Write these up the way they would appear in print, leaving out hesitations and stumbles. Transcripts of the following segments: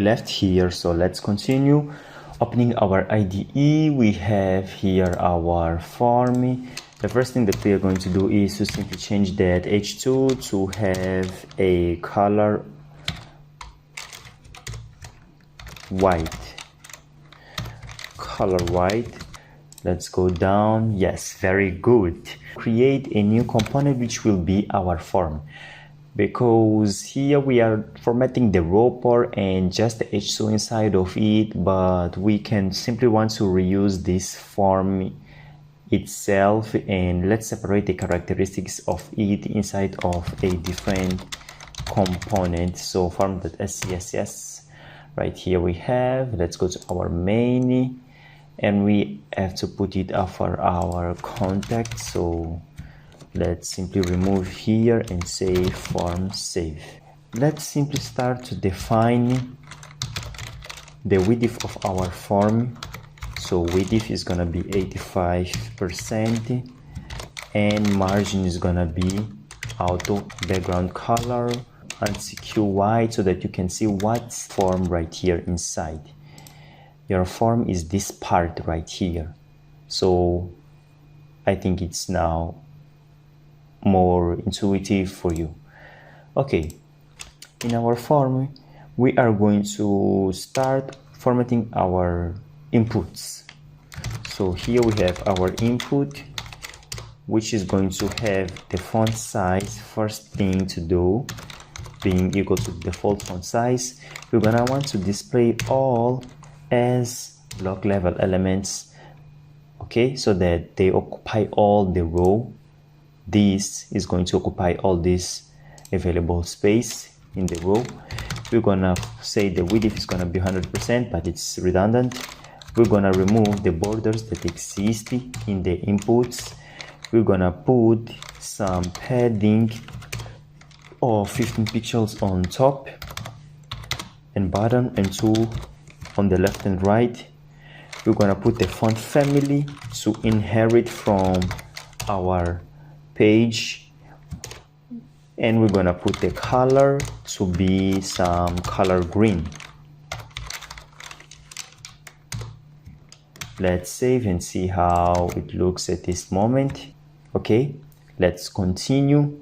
left here. So let's continue. Opening our IDE, we have here our form. The first thing that we are going to do is to simply change that H2 to have a color white. Let's go down. Yes, very good. Create a new component which will be our form, because here we are formatting the raw part and just the H2 inside of it, but we can simply want to reuse this form itself, and let's separate the characteristics of it inside of a different component. So form.scss, right here we have, let's go to our main, and we have to put it after our contact. So let's simply remove here and say form save. Let's simply start to define the width of our form. So width is gonna be 85% and margin is gonna be auto background color and CQ white, so that you can see what's form right here inside. Your form is this part right here. So I think it's now more intuitive for you. Okay, in our form we are going to start formatting our inputs. So here we have our input, which is going to have the font size. First thing to do being equal to default font size. We're gonna want to display all as block level elements, okay, so that they occupy all the row. This is going to occupy all this available space in the row. We're gonna say the width is gonna be 100%, but it's redundant. We're gonna remove the borders that exist in the inputs. We're gonna put some padding of 15 pixels on top and bottom, and 2 on the left and right. We're gonna put the font family to inherit from our page, and we're gonna put the color to be some color green. Let's save and see how it looks at this moment. Okay, let's continue.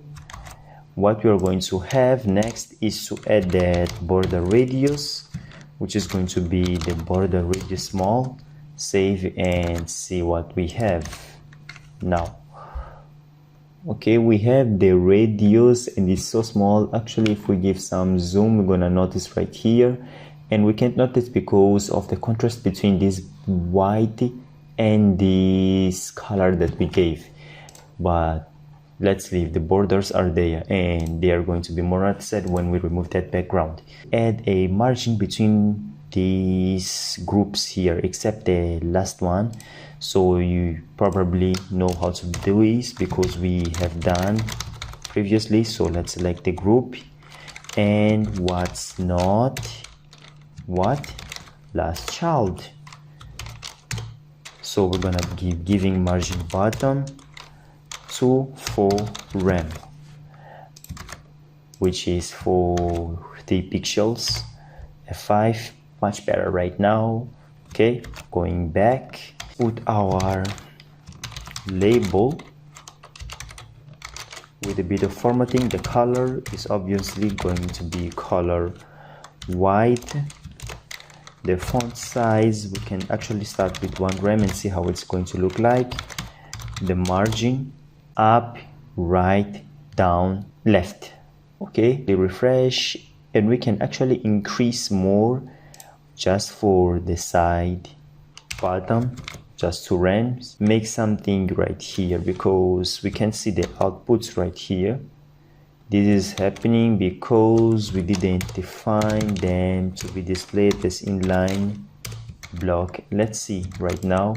What we are going to have next is to add that border radius, which is going to be the border radius small. Save and see what we have now. Okay, we have the radius and it's so small. Actually, if we give some zoom, we're gonna notice right here, and we can't notice because of the contrast between this white and this color that we gave. But let's leave, the borders are there and they are going to be more offset when we remove that background. Add a margin between these groups here, except the last one. So you probably know how to do this because we have done previously. So let's select the group, and what's not what last child. So we're gonna giving margin bottom to 4 rem, which is 40 pixels. F5, much better right now. Okay, going back, put our label with a bit of formatting. The color is obviously going to be color white. The font size, we can actually start with 1 rem and see how it's going to look like. The margin, up, right, down, left. Okay, we refresh and we can actually increase more just for the side bottom, just 2 rems. Make something right here because we can see the outputs right here. This is happening because we didn't define them to be displayed as inline block. Let's see right now.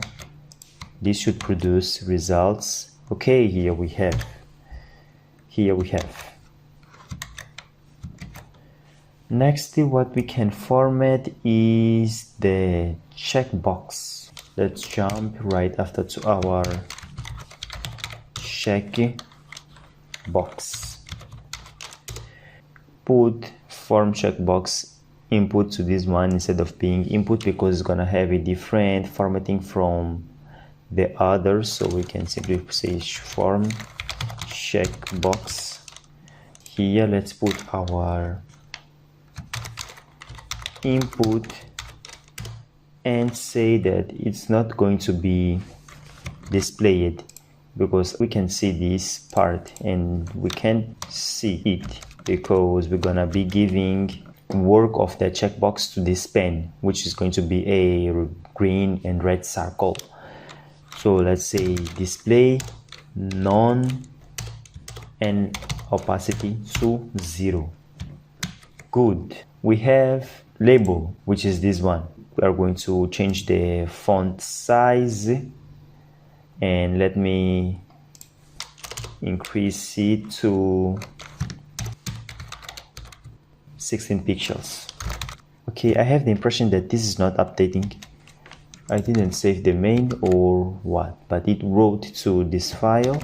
This should produce results. Okay, here we have. Next, what we can format is the checkbox. Let's jump right after to our checkbox. Put form checkbox input to this one instead of being input, because it's gonna have a different formatting from the others. So we can simply say form checkbox. Here let's put our input and say that it's not going to be displayed, because we can see this part and we can't see it because we're gonna be giving work of the checkbox to this pen, which is going to be a green and red circle. So let's say display none and opacity to 0. Good. We have label, which is this one. We are going to change the font size, and let me increase it to 16 pixels. Okay, I have the impression that this is not updating. I didn't save the main or what, but it wrote to this file.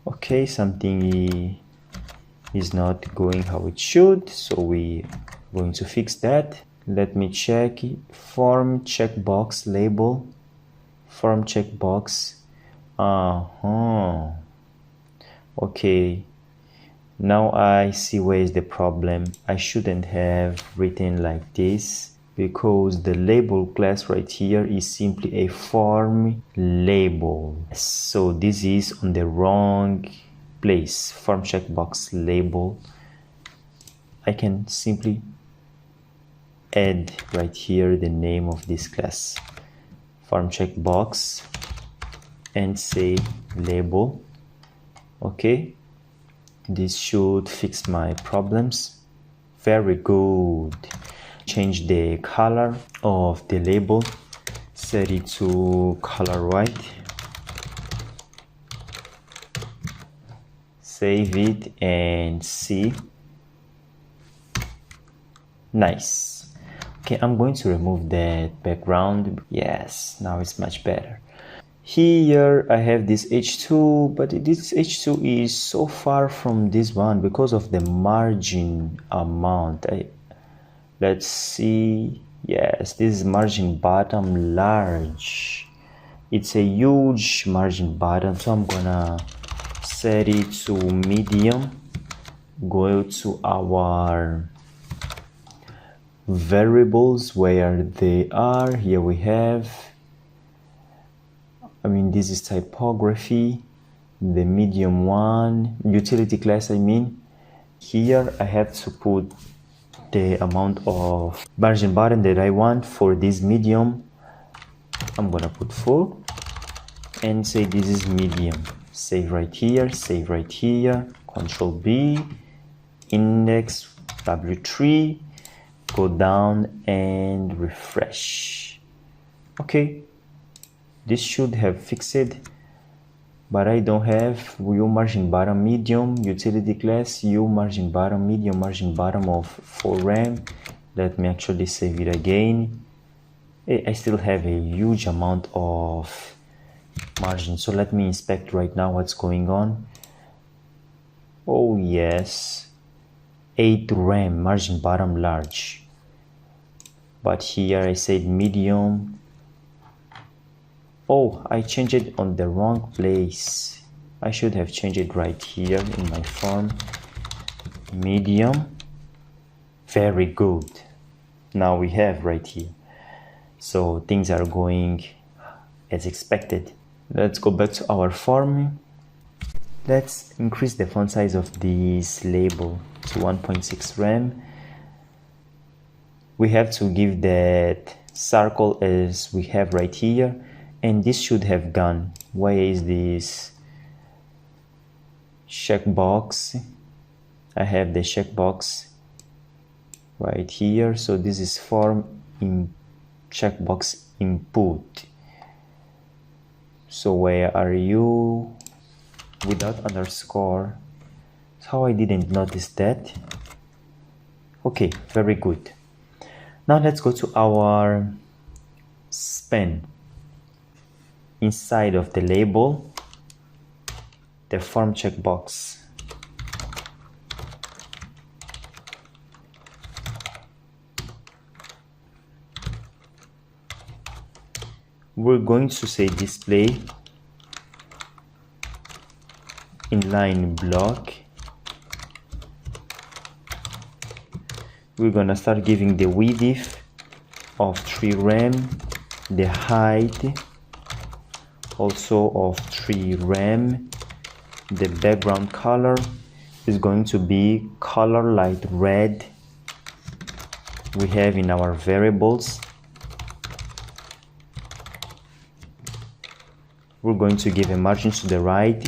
Okay, something is not going how it should, so we are going to fix that. Let me check form checkbox label, form checkbox. Okay, now I see where is the problem. I shouldn't have written like this, because the label class right here is simply a form label. So this is on the wrong place. Form checkbox label. I can simply add right here the name of this class, form checkbox, and say label. Okay, this should fix my problems. Very good. Change the color of the label, set it to color white, save it and see. Nice. Okay, I'm going to remove that background. Yes, now it's much better. Here I have this H2, but this H2 is so far from this one because of the margin amount. Let's see. Yes, this is margin bottom large. It's a huge margin bottom, so I'm gonna set it to medium. Go to our variables where they are. Here we have, this is typography, the medium one, utility class Here I have to put the amount of margin bottom that I want for this medium. I'm gonna put 4 and say this is medium. Save right here, save right here, Control B, index W3, go down and refresh. Okay, this should have fixed it, but I don't have U margin bottom medium, utility class, U margin bottom medium, margin bottom of 4 rem. Let me actually save it again. I still have a huge amount of margin, so let me inspect right now what's going on. Oh yes, 8 rem, margin bottom large, but here I said medium. Oh, I changed it on the wrong place. I should have changed it right here in my form. Medium. Very good. Now we have right here. So things are going as expected. Let's go back to our form. Let's increase the font size of this label to 1.6 rem. We have to give that circle as we have right here, and this should have gone. Why is this checkbox? I have the checkbox right here, so this is form in checkbox input. So where are you? Without underscore. How I didn't notice that. Okay, very good. Now let's go to our span. Inside of the label, the form checkbox. we're going to say display inline block. We're gonna start giving the width of 3 rem, the height also of 3 rem. The background color is going to be color light red. We have in our variables. We're going to give a margin to the right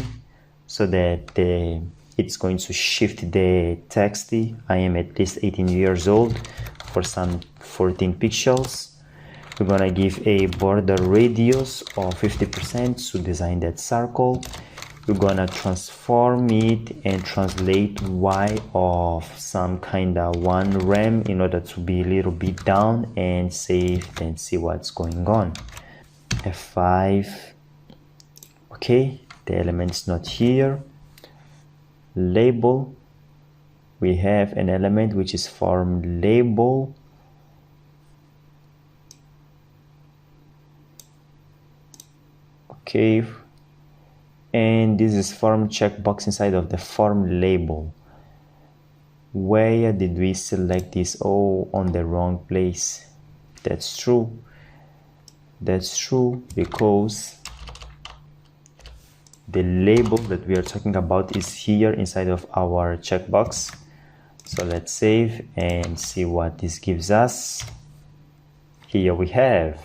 so that it's going to shift the text. I am at least 18 years old for some 14 pixels. We're gonna give a border radius of 50% to design that circle. We're gonna transform it and translate y of some kind of 1 rem in order to be a little bit down, and save and see what's going on. F5. Okay, the element's not here. Label, we have an element which is form label. Okay, and this is form checkbox inside of the form label. Where did we select this? Oh, on the wrong place. That's true. That's true, because the label that we are talking about is here inside of our checkbox. So let's save and see what this gives us. Here we have.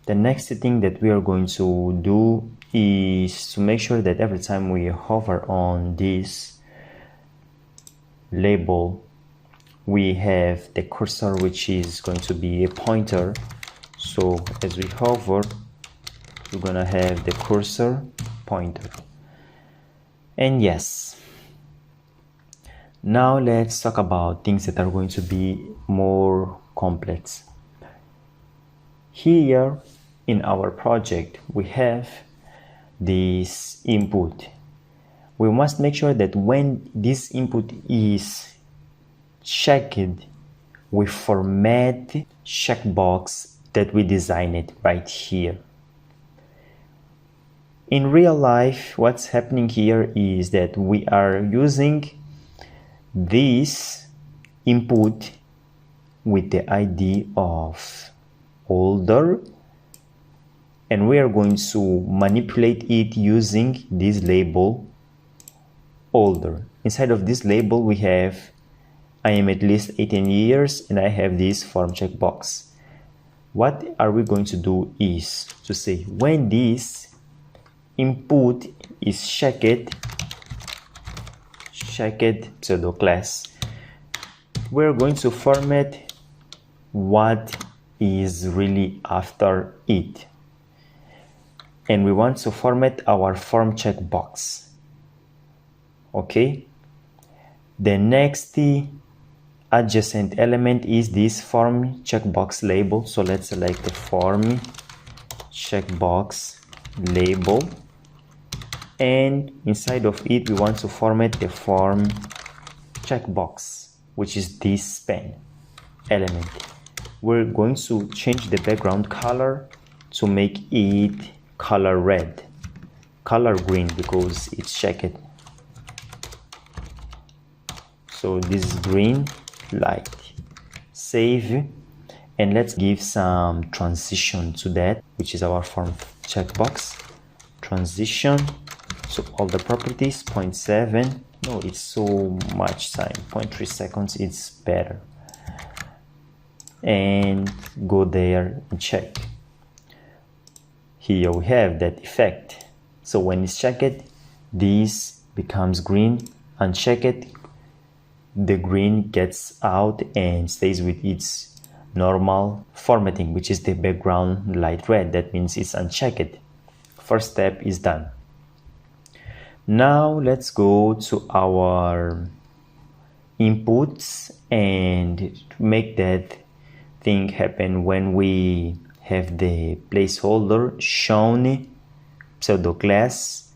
The next thing that we are going to do is to make sure that every time we hover on this label, we have the cursor, which is going to be a pointer. So as we hover, we're gonna have the cursor pointer. And yes, now let's talk about things that are going to be more complex. Here in our project, we have this input. We must make sure that when this input is checked, we format checkbox that we designed right here. In real life, what's happening here is that we are using this input with the ID of older, and we are going to manipulate it using this label older. Inside of this label, we have I am at least 18 years and I have this form checkbox. What are we going to do is to say when this input is checked pseudo class, we're going to format what is really after it, and we want to format our form checkbox. Okay, the next adjacent element is this form checkbox label. So let's select the form checkbox label, and inside of it we want to format the form checkbox, which is this span element. We're going to change the background color to make it color red, color green, because it's checked. So this is green light. Save, and let's give some transition to that, which is our form checkbox. Transition, so all the properties 0.7, no, it's so much time, 0.3 seconds, it's better. And go there and check. Here we have that effect. So when it's checked, this becomes green. Unchecked, the green gets out and stays with its normal formatting, which is the background light red. That means it's unchecked. First step is done. Now let's go to our inputs and make that thing happen. When we have the placeholder shown pseudo class,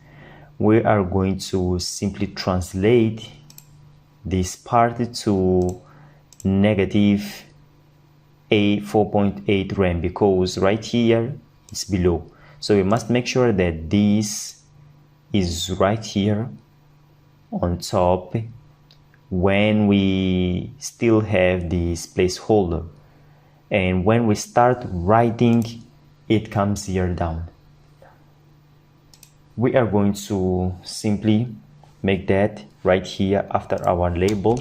we are going to simply translate this part to negative 4.8 rem, because right here it it's below. So we must make sure that this is right here on top when we still have this placeholder, and when we start writing it comes here down. We are going to simply make that right here after our label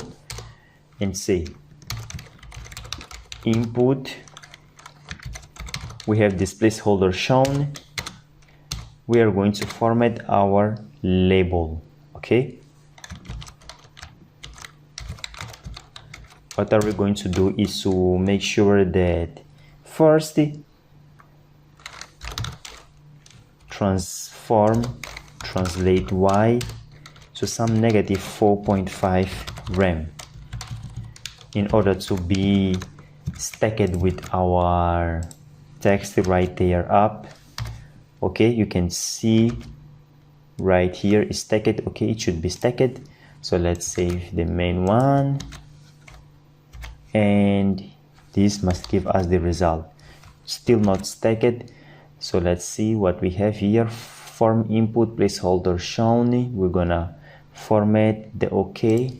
and say input. We have this placeholder shown. We are going to format our label. Okay, what are we going to do is to make sure that first translate y to some negative 4.5 rem in order to be stacked with our text right there up. Okay, you can see right here is stacked. Okay, it should be stacked. So let's save the main one, and this must give us the result. Still not stacked. So let's see what we have here. Form input placeholder shown. We're gonna format the OK,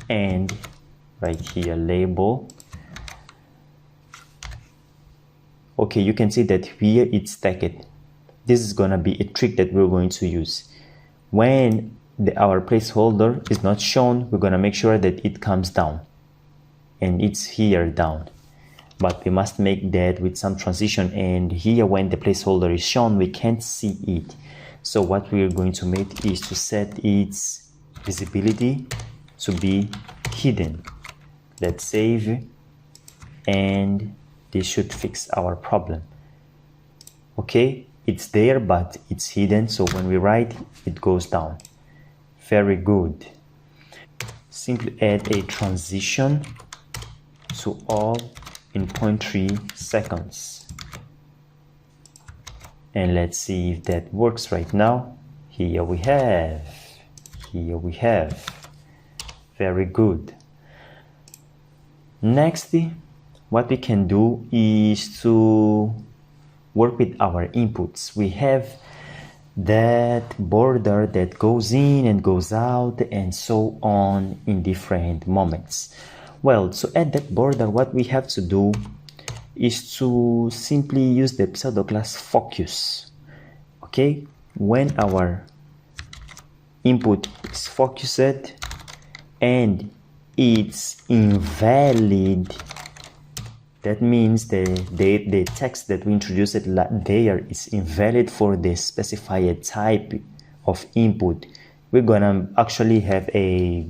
and right here label. Okay, you can see that here it's stacked. This is gonna be a trick that we're going to use. When our placeholder is not shown, we're gonna make sure that it comes down, and it's here down. But we must make that with some transition, and here when the placeholder is shown we can't see it. So what we're going to make is to set its visibility to be hidden. Let's save, and this should fix our problem. Okay, it's there but it's hidden, so when we write it goes down. Very good. Simply add a transition to all in 0.3 seconds, and let's see if that works right now. Here we have very good. Next, what we can do is to work with our inputs. We have that border that goes in and goes out and so on in different moments. Well, to add that border, what we have to do is to simply use the pseudo class focus. Okay, when our input is focused and it's invalid, that means the text that we introduced there is invalid for the specified type of input. We're gonna actually have a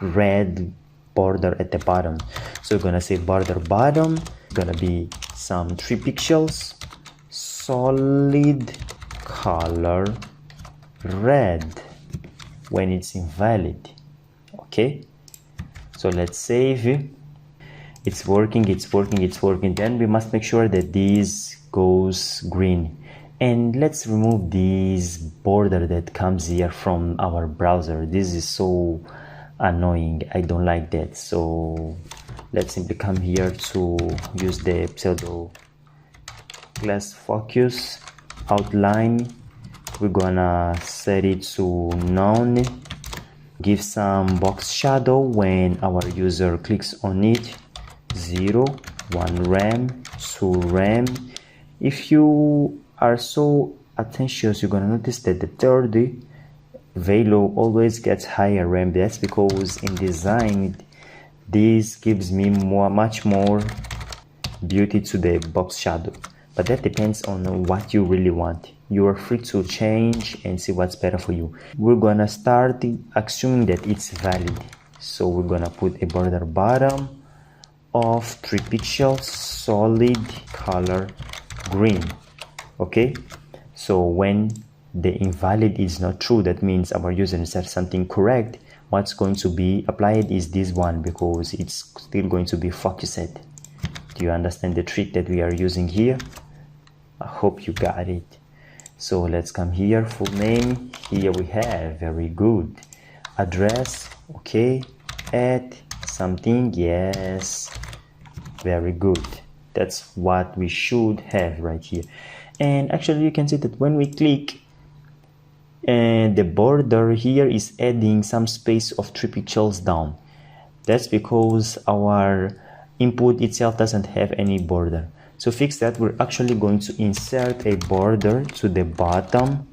red border at the bottom. So we're gonna say border bottom, gonna be some 3 pixels, solid color red when it's invalid. Okay, so let's save it. It's working. Then we must make sure that this goes green, and let's remove this border that comes here from our browser. This is so annoying. I don't like that. So let's simply come here to use the pseudo class focus outline. We're gonna set it to none. Give some box shadow when our user clicks on it. 0, 1 rem, 2 rem. If you are so attention, you're gonna notice that the third value always gets higher rem. That's because in design this gives me much more beauty to the box shadow, but that depends on what you really want. You are free to change and see what's better for you. We're gonna start assuming that it's valid, so we're gonna put a border bottom of 3 pixels, solid color green. Okay, so when the invalid is not true, that means our user said something correct. What's going to be applied is this one, because it's still going to be focused. Do you understand the trick that we are using here? I hope you got it. So let's come here, full name. Here we have, very good. Address, okay. Add something, yes, very good. That's what we should have right here. And actually you can see that when we click, and the border here is adding some space of 3 pixels down. That's because our input itself doesn't have any border. To fix that, we're actually going to insert a border to the bottom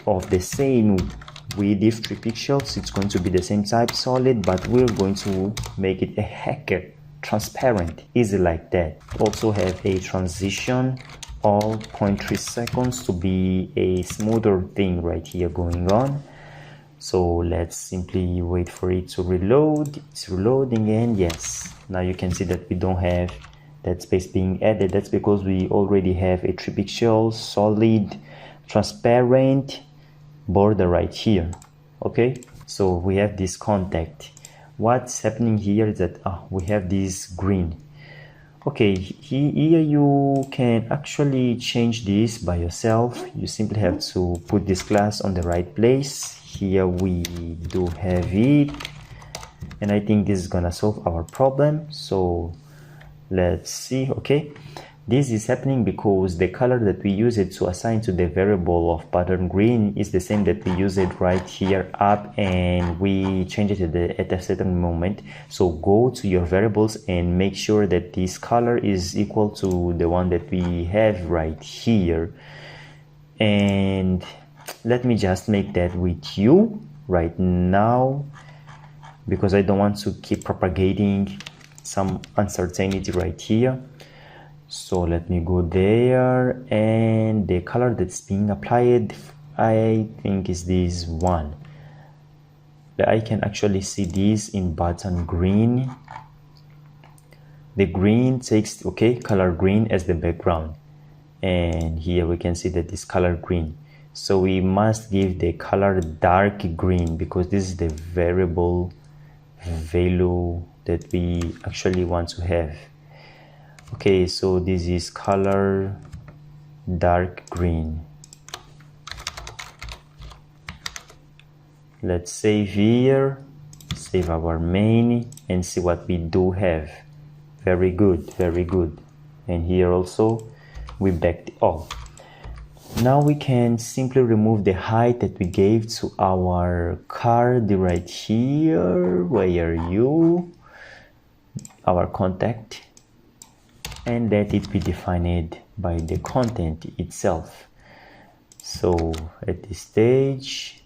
of the same width 3 pixels. It's going to be the same type, solid, but we're going to make it a hacker transparent, easy like that. Also have a transition all 0.3 seconds to be a smoother thing right here going on. So let's simply wait for it to reload. It's reloading, and yes, now you can see that we don't have that space being added. That's because we already have a 3 pixel solid transparent border right here. Okay, so we have this contact. What's happening here is that we have this green. Okay, here you can actually change this by yourself. You simply have to put this class on the right place. Here we do have it, and I think this is gonna solve our problem. So let's see. Okay, this is happening because the color that we use it to assign to the variable of pattern green is the same that we use it right here up, and we change it at a certain moment. So go to your variables and make sure that this color is equal to the one that we have right here. And let me just make that with you right now, because I don't want to keep propagating some uncertainty right here. So let me go there, and the color that's being applied, I think, is this one. I can actually see this in button green. The green takes, okay, color green as the background, and here we can see that this color green. So we must give the color dark green because this is the variable value that we actually want to have. Okay, so this is color dark green. Let's save here, save our main, and see what we do have. Very good, very good. And here also we backed all. Now we can simply remove the height that we gave to our card right here. Where are you? Our contact, and let it be defined by the content itself. So at this stage,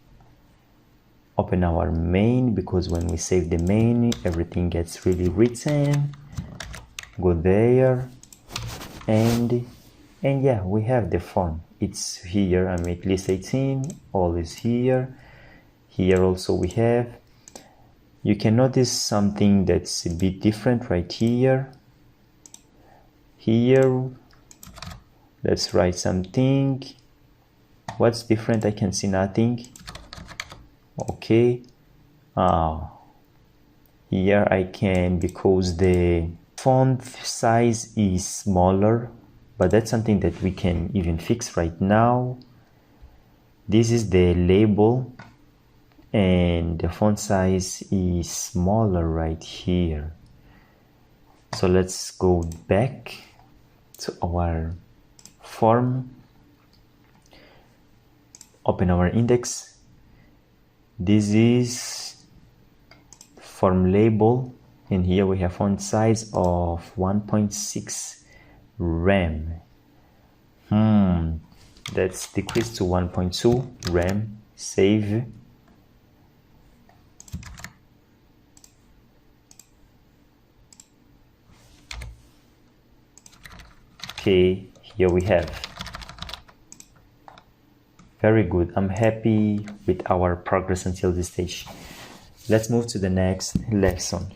open our main, because when we save the main, everything gets really written. Go there, and yeah, we have the form. It's here. I make list 18, all is here. Here also we have, you can notice something that's a bit different right here. Here, let's write something. What's different? I can see nothing. Okay. Here I can, because the font size is smaller, but that's something that we can even fix right now. This is the label, and the font size is smaller right here. So let's go back to our form, open our index. This is form label, and here we have font size of 1.6 rem. Let's decrease to 1.2 rem. Save. Okay, here we have. Very good. I'm happy with our progress until this stage. Let's move to the next lesson.